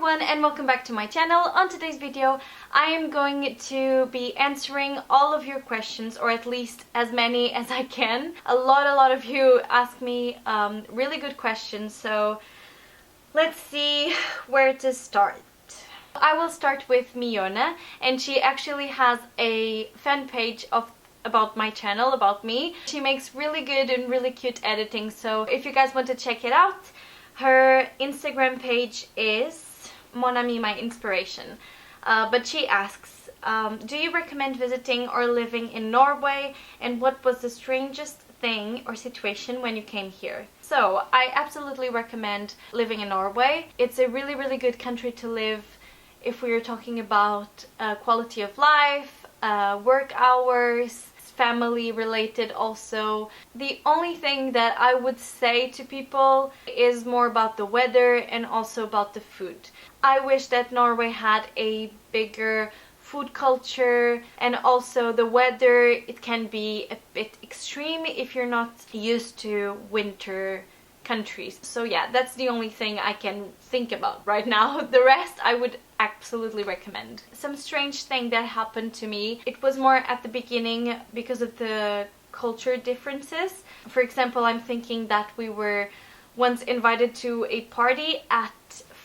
everyone and welcome back to my channel. On today's video I am going to be answering all of your questions, or at least as many as I can. A lot of you ask me really good questions, so let's see where to start. I will start with Mione, and she actually has a fan page about my channel, about me. She makes really good and really cute editing, so if you guys want to check it out, her Instagram page is Mon Amie My Inspiration. But she asks, do you recommend visiting or living in Norway, and what was the strangest thing or situation when you came here? So I absolutely recommend living in Norway. It's a really good country to live if we are talking about quality of life, work hours, family related also. The only thing that I would say to people is more about the weather and also about the food. I wish that Norway had a bigger food culture, and also the weather, it can be a bit extreme if you're not used to winter countries. So yeah, that's the only thing I can think about right now. The rest I would absolutely recommend. Some strange thing that happened to me, it was more at the beginning because of the culture differences. For example, I'm thinking that we were once invited to a party at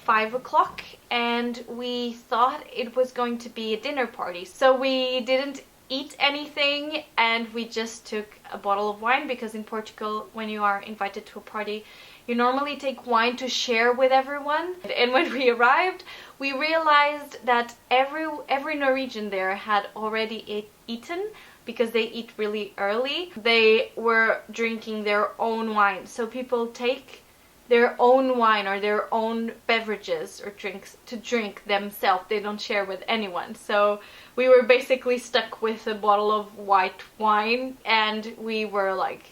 5 o'clock and we thought it was going to be a dinner party, so we didn't eat anything and we just took a bottle of wine, because in Portugal when you are invited to a party you normally take wine to share with everyone. And when we arrived we realized that every Norwegian there had already eaten, because they eat really early. They were drinking their own wine, so people take their own wine or their own beverages or drinks to drink themselves. They don't share with anyone. So we were basically stuck with a bottle of white wine and we were like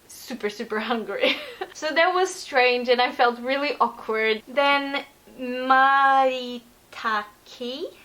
super hungry. So that was strange and I felt really awkward. Then Maritaki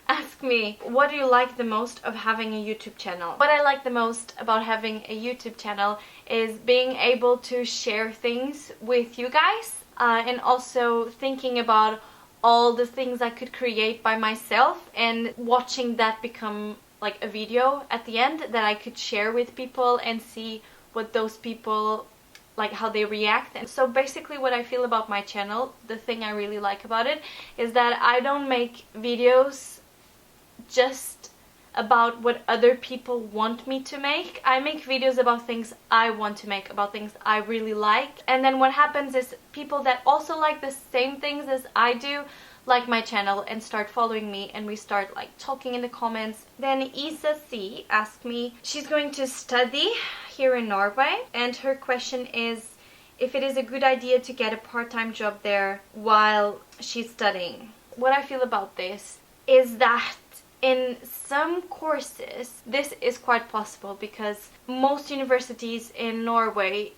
asked me, what do you like the most of having a YouTube channel? What I like the most about having a YouTube channel is being able to share things with you guys, and also thinking about all the things I could create by myself and watching that become like a video at the end that I could share with people and see what those people, like how they react. And so basically what I feel about my channel, the thing I really like about it, is that I don't make videos just about what other people want me to make. I make videos about things I want to make, about things I really like. And then what happens is people that also like the same things as I do like my channel and start following me, and we start like talking in the comments. Then Isa C asked me, she's going to study here in Norway, and her question is if it is a good idea to get a part-time job there while she's studying. What I feel about this is that in some courses this is quite possible, because most universities in Norway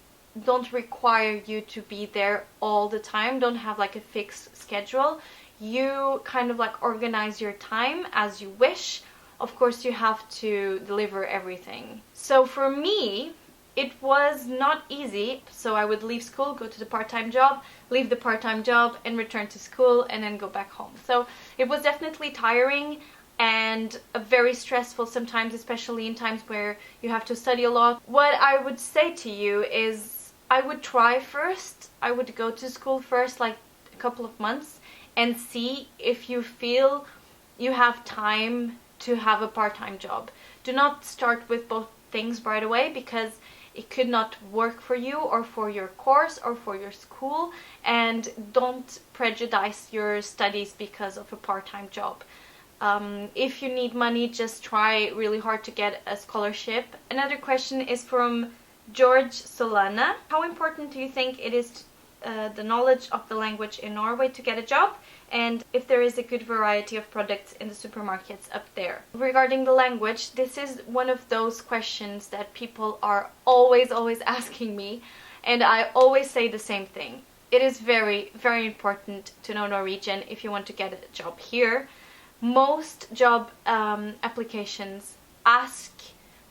don't require you to be there all the time, don't have like a fixed schedule. You kind of like organize your time as you wish. Of course you have to deliver everything. So for me it was not easy, so I would leave school, go to the part-time job, leave the part-time job and return to school and then go back home. So it was definitely tiring and very stressful sometimes, especially in times where you have to study a lot. What I would say to you is I would try first. I would go to school first, like a couple of months, and see if you feel you have time to have a part-time job. Do not start with both things right away, because it could not work for you or for your course or for your school, and don't prejudice your studies because of a part-time job. If you need money, just try really hard to get a scholarship. Another question is from George Solana. How important do you think it is the knowledge of the language in Norway to get a job, and if there is a good variety of products in the supermarkets up there? Regarding the language, this is one of those questions that people are always asking me, and I always say the same thing. It is very important to know Norwegian if you want to get a job here. Most job applications ask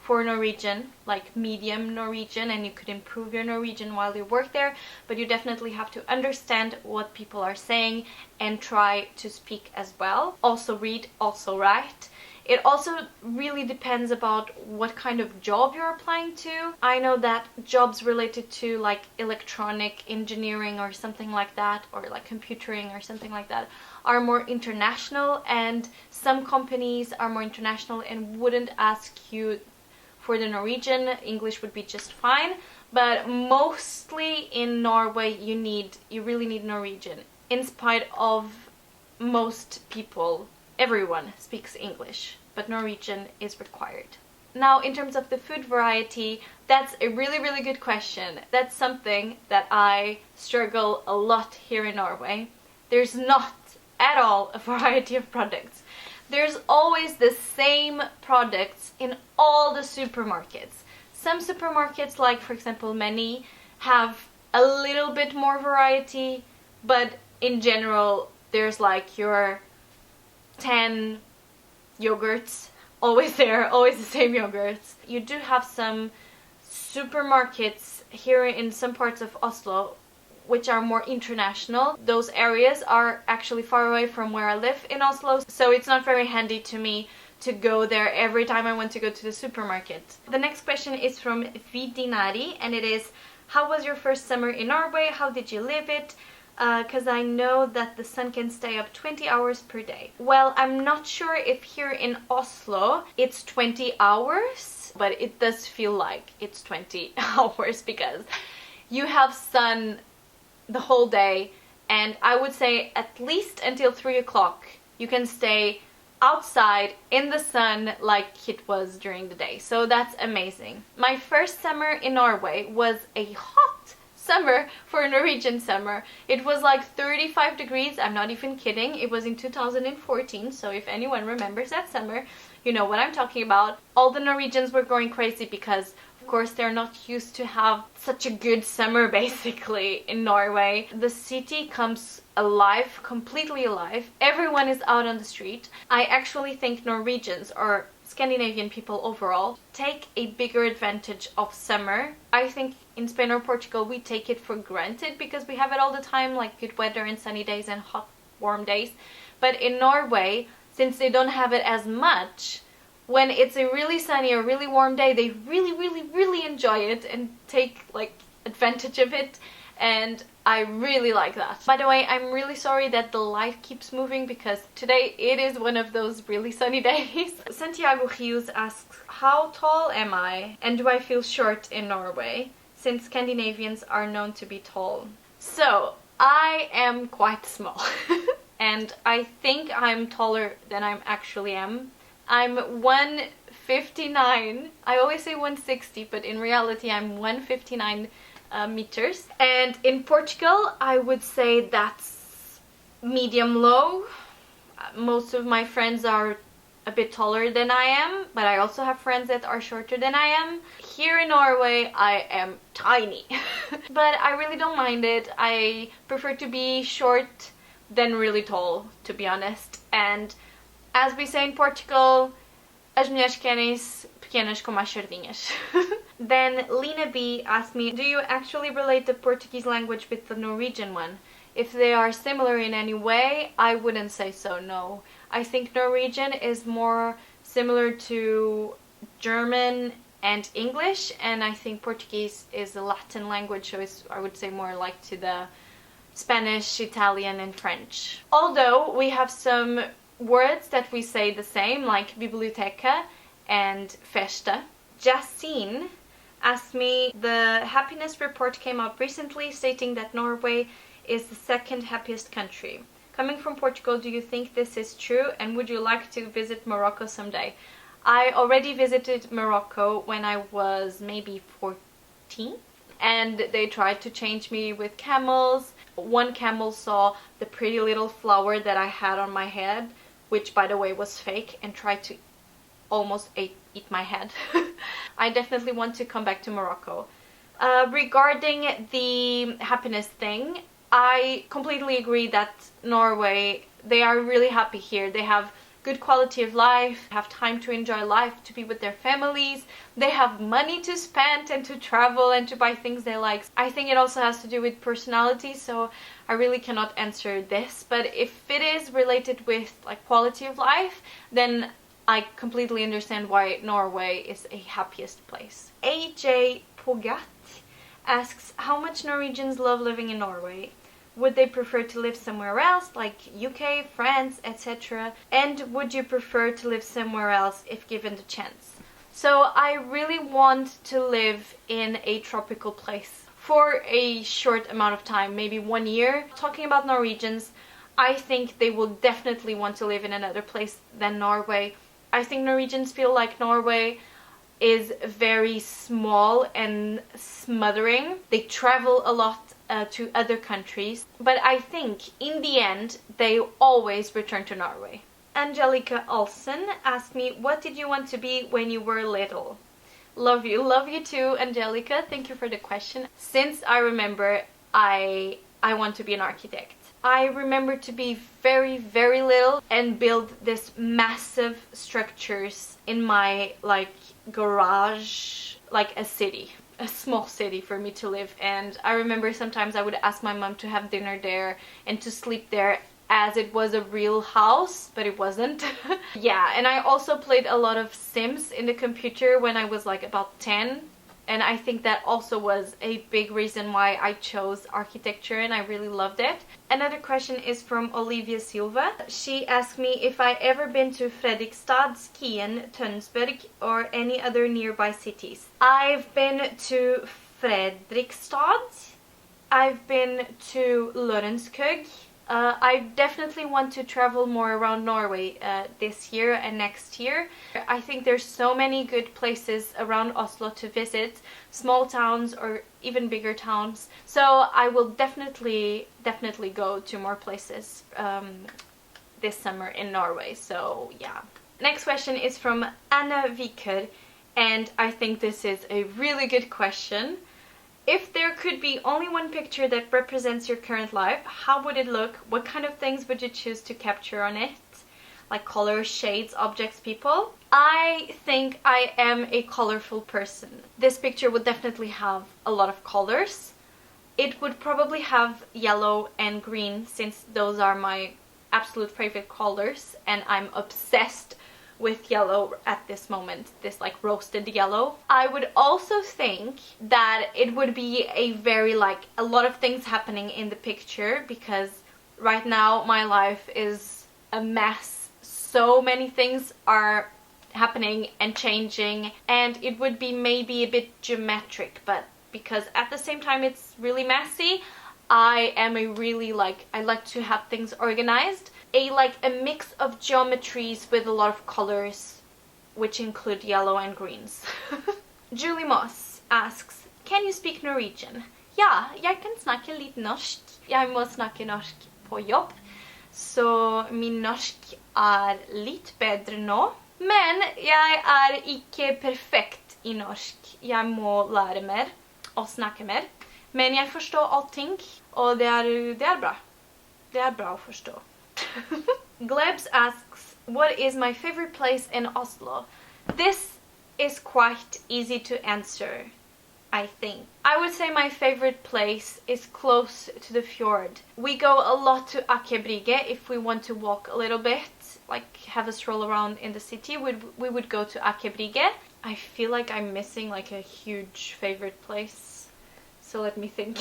for Norwegian, like medium Norwegian, and you could improve your Norwegian while you work there, but you definitely have to understand what people are saying and try to speak as well. Also read, also write. It also really depends about what kind of job you're applying to. I know that jobs related to like electronic engineering or something like that, or like computering or something like that, are more international, and some companies are more international and wouldn't ask you for the Norwegian. English would be just fine, but mostly in Norway you really need Norwegian. In spite of most people, everyone speaks English, but Norwegian is required. Now, in terms of the food variety, that's a really, really good question. That's something that I struggle a lot here in Norway. There's not at all a variety of products. There's always the same products in all the supermarkets. Some supermarkets, like for example Amie, have a little bit more variety, but in general there's like your 10 yogurts always there, always the same yogurts. You do have some supermarkets here in some parts of Oslo which are more international. Those areas are actually far away from where I live in Oslo, so it's not very handy to me to go there every time I want to go to the supermarket. The next question is from Vidinari, and it is, how was your first summer in Norway? How did you live it? Because I know that the sun can stay up 20 hours per day. Well, I'm not sure if here in Oslo it's 20 hours, but it does feel like it's 20 hours because you have sun the whole day, and I would say at least until 3 o'clock you can stay outside in the sun like it was during the day. So that's amazing. My first summer in Norway was a hot summer for a Norwegian summer. It was like 35 degrees. I'm not even kidding. It was in 2014, so if anyone remembers that summer, you know what I'm talking about. All the Norwegians were going crazy because of course they're not used to have such a good summer basically in Norway. The city comes alive, completely alive. Everyone is out on the street. I actually think Norwegians, or Scandinavian people overall, take a bigger advantage of summer. I think in Spain or Portugal we take it for granted because we have it all the time, like good weather and sunny days and hot warm days. But in Norway, since they don't have it as much, when it's a really sunny or really warm day, they really enjoy it and take like advantage of it, and I really like that. By the way, I'm really sorry that the light keeps moving because today it is one of those really sunny days. Santiago Hughes asks, how tall am I and do I feel short in Norway, since Scandinavians are known to be tall? So I am quite small and I think I'm taller than I actually am. I'm 159. I always say 160, but in reality I'm 159 meters. And in Portugal, I would say that's medium low. Most of my friends are a bit taller than I am, but I also have friends that are shorter than I am. Here in Norway, I am tiny. But I really don't mind it. I prefer to be short than really tall, to be honest. And as we say in Portugal, as mulheres querem-se pequenas como as sardinhas. Then Lena B asked me, do you actually relate the Portuguese language with the Norwegian one? If they are similar in any way, I wouldn't say so, no. I think Norwegian is more similar to German and English, and I think Portuguese is a Latin language, so it's, I would say, more like to the Spanish, Italian and French. Although we have some words that we say the same, like biblioteca and festa. Jacine asked me, the happiness report came out recently stating that Norway is the second happiest country. Coming from Portugal, do you think this is true, and would you like to visit Morocco someday? I already visited Morocco when I was maybe 14, and they tried to change me with camels. One camel saw the pretty little flower that I had on my head, which by the way was fake, and tried to almost eat my head. I definitely want to come back to Morocco. Regarding the happiness thing, I completely agree that Norway, they are really happy here. They have good quality of life, have time to enjoy life, to be with their families. They have money to spend and to travel and to buy things they like. I think it also has to do with personality, so I really cannot answer this. But if it is related with like quality of life, then I completely understand why Norway is a happiest place. AJ Pogat asks, how much Norwegians love living in Norway? Would they prefer to live somewhere else, like UK, France, etc.? And would you prefer to live somewhere else if given the chance? So I really want to live in a tropical place for a short amount of time, maybe 1 year. Talking about Norwegians, I think they will definitely want to live in another place than Norway. I think Norwegians feel like Norway is very small and smothering. They travel a lot to other countries, but I think in the end they always return to Norway. Angelica Olsen asked me, what did you want to be when you were little? Love you too, Angelica. Thank you for the question. Since I remember, I want to be an architect. I remember to be very, very little and build this massive structures in my like garage, like a city, a small city for me to live. And I remember sometimes I would ask my mom to have dinner there and to sleep there as it was a real house, but it wasn't. Yeah, and I also played a lot of Sims in the computer when I was like about 10. And I think that also was a big reason why I chose architecture, and I really loved it. Another question is from Olivia Silva. She asked me if I ever been to Fredrikstad, Skien, Tønsberg, or any other nearby cities. I've been to Fredrikstad. I've been to Lørenskog. I definitely want to travel more around Norway this year and next year. I think there's so many good places around Oslo to visit, small towns or even bigger towns. So I will definitely go to more places this summer in Norway. So yeah. Next question is from Anna Viker, and I think this is a really good question. If there could be only one picture that represents your current life, how would it look? What kind of things would you choose to capture on it? Like colors, shades, objects, people? I think I am a colorful person. This picture would definitely have a lot of colors. It would probably have yellow and green, since those are my absolute favorite colors, and I'm obsessed with yellow at this moment, this like roasted yellow. I would also think that it would be a very like a lot of things happening in the picture, because right now my life is a mess. So many things are happening and changing, and it would be maybe a bit geometric, but because at the same time it's really messy, I am a really I like to have things organized. A mix of geometries with a lot of colors, which include yellow and greens. Julie Moss asks, can you speak Norwegian? Ja, jeg kan snakke litt norsk. Jeg må snakke norsk på jobb, så min norsk litt bedre nå. Men jeg ikke perfekt i norsk. Jeg må lære mer og snakke mer. Men jeg forstår allting, og det bra. Det bra å forstå. Glebs asks, what is my favorite place in Oslo? This is quite easy to answer, I think. I would say my favorite place is close to the fjord. We go a lot to Akebrygge if we want to walk a little bit, like have a stroll around in the city. We would go to Akebrygge. I feel like I'm missing like a huge favorite place, so let me think.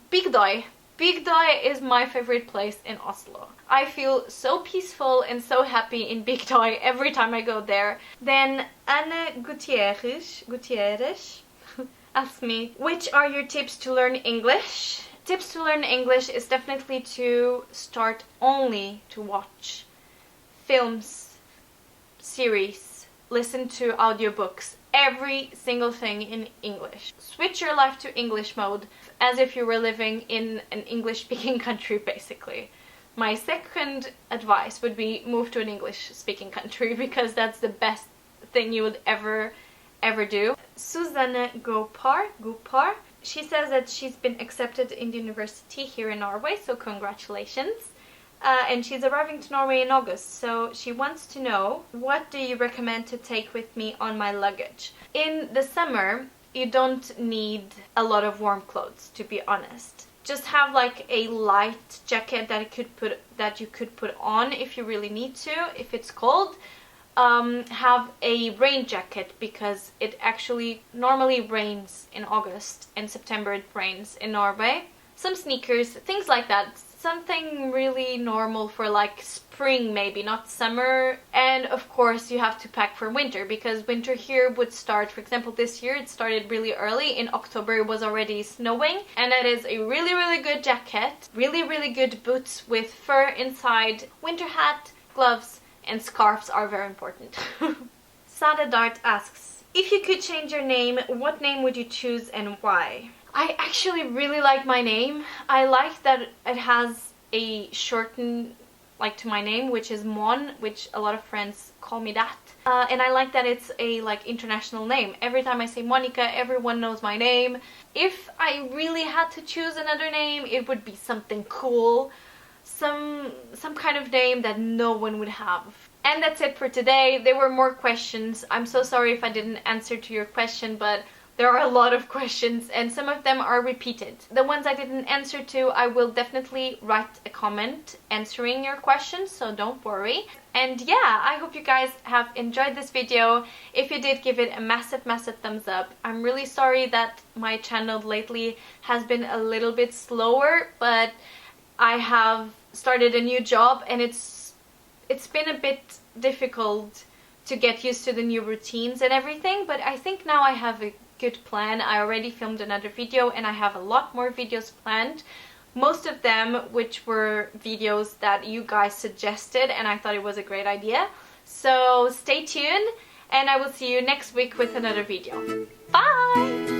Bygdøy. Bygdøy is my favorite place in Oslo. I feel so peaceful and so happy in Bygdøy every time I go there. Then Anne Gutierrez asked me, which are your tips to learn English? Tips to learn English is definitely to start only to watch films, series, listen to audiobooks, every single thing in English. Switch your life to English mode as if you were living in an English-speaking country, basically. My second advice would be move to an English-speaking country, because that's the best thing you would ever do. Susanne Gopar, she says that she's been accepted in the university here in Norway, so congratulations. and she's arriving to Norway in August, so she wants to know, what do you recommend to take with me on my luggage? In the summer, you don't need a lot of warm clothes, to be honest. Just have like a light jacket that you could put on if you really need to, if it's cold. Have a rain jacket, because it actually normally rains in August. In September it rains in Norway. Some sneakers, things like that. Something really normal for like spring, maybe, not summer. And of course you have to pack for winter, because winter here would start, for example, this year it started really early. In October it was already snowing, and that is a really good jacket, really good boots with fur inside, winter hat, gloves, and scarves are very important. Sada Dart asks, if you could change your name, what name would you choose and why? I actually really like my name. I like that it has a shorten like to my name, which is Mon, which a lot of friends call me that. And I like that it's a like international name. Every time I say Monica, everyone knows my name. If I really had to choose another name, it would be something cool. Some kind of name that no one would have. And that's it for today. There were more questions. I'm so sorry if I didn't answer to your question, but there are a lot of questions and some of them are repeated. The ones I didn't answer to, I will definitely write a comment answering your questions, so don't worry. And yeah, I hope you guys have enjoyed this video. If you did, give it a massive thumbs up. I'm really sorry that my channel lately has been a little bit slower, but I have started a new job and it's been a bit difficult to get used to the new routines and everything, but I think now I have a good plan. I already filmed another video and I have a lot more videos planned. Most of them which were videos that you guys suggested, and I thought it was a great idea. So stay tuned and I will see you next week with another video. Bye!